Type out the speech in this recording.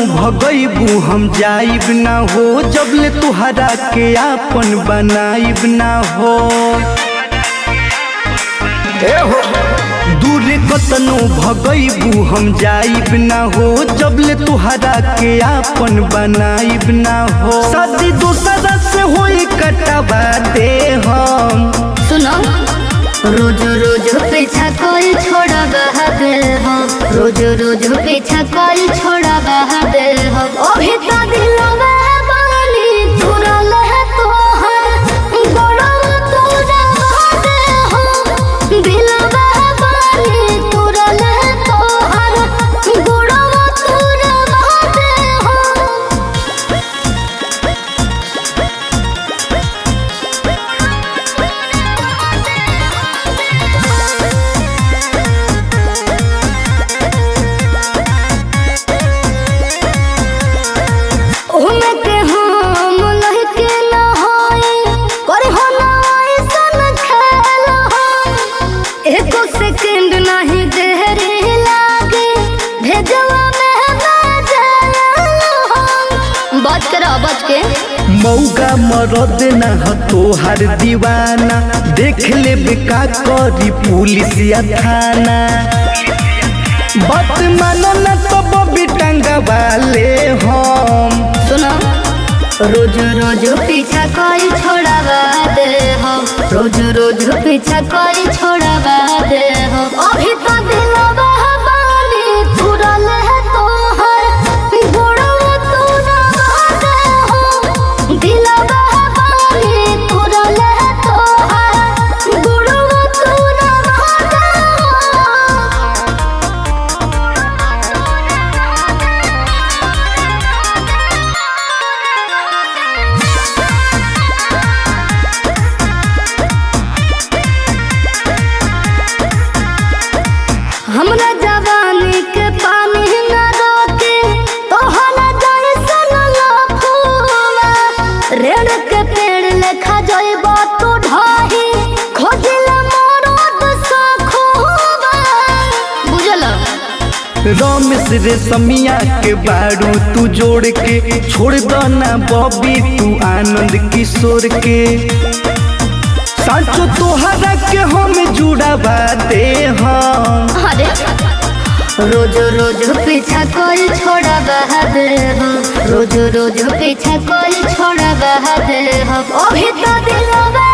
भगैबू हम जाइब ना हो, जबले तुहरा के आपन बनाइब ना हो। दूर कतनो भगैबू हम जाइब ना हो, जबले तुहरा के आपन बनाइब ना हो। शादी दूसरा से होई कटवा दे हम। सुनो रोज रोज पीछा कोई छोड़ा बहादे हो, रोज रोज पीछा कोई छोड़ा बहादे हो। अभी तो दिलवा बानी तुरल है तोहर गोड़ा तोरा बहादे हो। दिलवा बानी तुरल है तोहर गोड़ा तोरा बहादे हो। सेकंड नहीं देरी लागे भेजवा में बच कर बच के मौका मरद ना हो तोहर दीवाना, देख ले बेका करी पुलिस या थाना। बात मानो ना तो बबी टंगवा ले हम। सुनो रोज रोज पीछा कोई छोड़ावा दे हो, रोज रोज पीछा कोई छोड़ावा दे हो। अभी तो दिलवा बानी तुरल है तोहर गोड़वा तोरा बहादे हो। दिलवा बानी तुरल है तोहर गोड़वा तोरा बहादे हो। हमरा जवानी के पानी न रोके तोहरा जैसन लफुआ। रेड़ के पेड़ लेखा जइबा तू ढाही खोजिला मरद सखुआ। बुझल रमेश रे समिया के बारू तू जोड़ के छोड़ दो ना बबी तू आनंद किशोर के। सांचो तोहरा के हम जुड़ावा दे हम। अरे रोज रोज पीछा कोई छोड़ा बहादे हो, रोज रोज पीछा कोई छोड़ा बहादे हो। अभी तो दिलवा